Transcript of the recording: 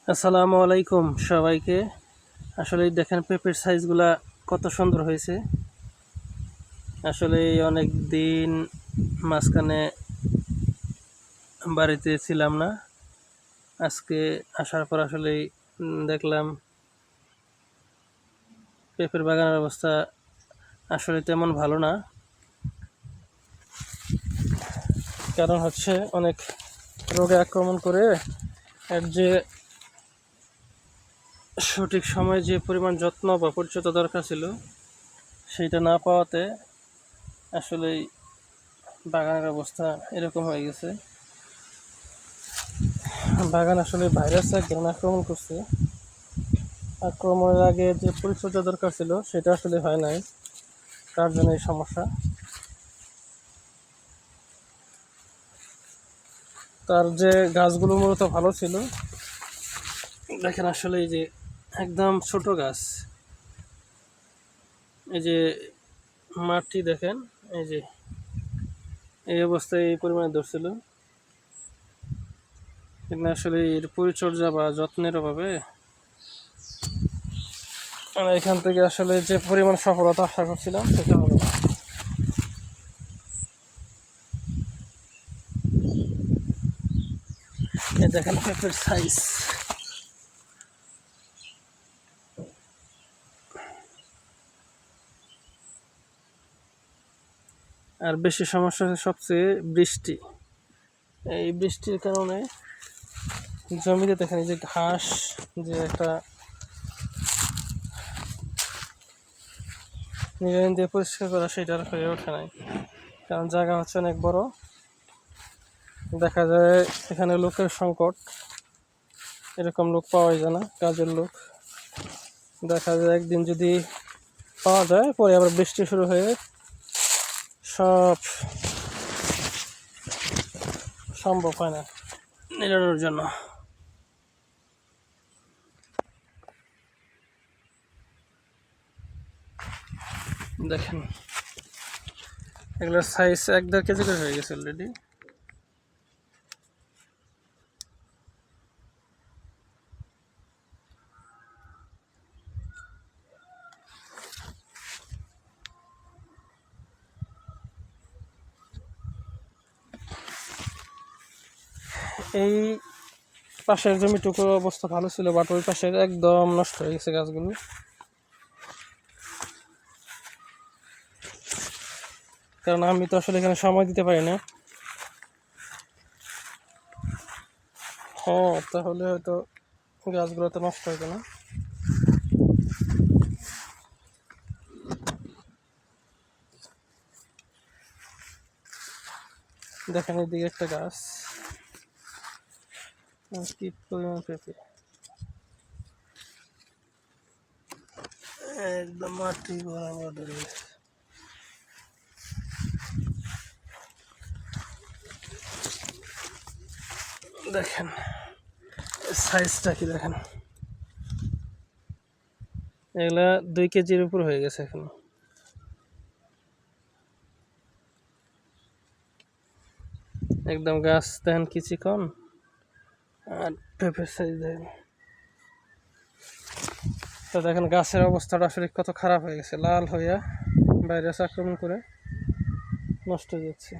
আসসালামু আলাইকুম সবাইকে। আসলে দেখেন পেঁপের সাইজগুলা কত সুন্দর হয়েছে। আসলে অনেক দিন মাঝখানে বাড়িতে ছিলাম না। আজকে আসার পর আসলে দেখলাম পেঁপের বাগানের অবস্থা আসলে তেমন ভালো না। কারণ হচ্ছে অনেক রোগে আক্রমণ করে, এর যে সঠিক সময়ে যে পরিমাণ যত্ন বা পরিচর্যা দরকার ছিল সেইটা না পাওয়াতে আসলেই বাগানের অবস্থা এরকম হয়ে গেছে। বাগান আসলে ভাইরাস একজন আক্রমণ করছে। আক্রমণের আগে যে পরিচর্যা দরকার ছিল সেটা আসলে হয় নাই, তার জন্য এই সমস্যা। তার যে গাছগুলো মূলত ভালো ছিল, দেখেন আসলে এই যে একদম ছোট গাছ, এই যে মাটি দেখেন, এই যে এই অবস্থায় এই পরিমাণে ধরছিল। কিন্তু আসলে এর পরিচর্যা বা যত্নের অভাবে এখান থেকে আসলে যে পরিমাণ সফলতা আশা করছিলাম সেটা হবে না। এই দেখেন পেঁপের সাইজ। আর বেশি সমস্যা হচ্ছে সবচেয়ে বৃষ্টি। এই বৃষ্টির কারণে জমিতে দেখেন এই যে ঘাস, যে একটা নিজের দিয়ে পরিষ্কার করা সেটা আর হয়ে ওঠে নাই। কারণ জায়গা হচ্ছে অনেক বড়, দেখা যায় এখানে লোকের সংকট, এরকম লোক পাওয়াই যায় না, কাজের লোক। দেখা যায় একদিন যদি পাওয়া যায়, পরে আবার বৃষ্টি শুরু হয়ে সব সম্ভব হয় না নিরানোর জন্য। দেখেন এগুলোর সাইজ 1-1.5 কেজি করে হয়ে গেছে অলরেডি। এই পাশের জমিটুকুর অবস্থা ভালো ছিল, বাট ওই পাশের একদম নষ্ট হয়ে গেছে গাছগুলো। কারণ আমি তো আসলে এখানে সময় দিতে পারি না। হ্যাঁ, তাহলে হয়তো গাছগুলো তো নষ্ট হতো না। দেখেন এদিকে একটা গাছ, কি পরিমাণ পেঁপে, একদম মাটি বরাবর। দেখেন সাইজটা কি, দেখেন এগুলা 2 কেজির উপর হয়ে গেছে এখন। একদম গাছ দেখেন কি চিকন, আর পেঁপের সাইজ দেখেন। তো দেখেন গাছের অবস্থাটা আসলে কত খারাপ হয়ে গেছে, লাল হইয়া ভাইরাস আক্রমণ করে নষ্ট হয়ে যাচ্ছে।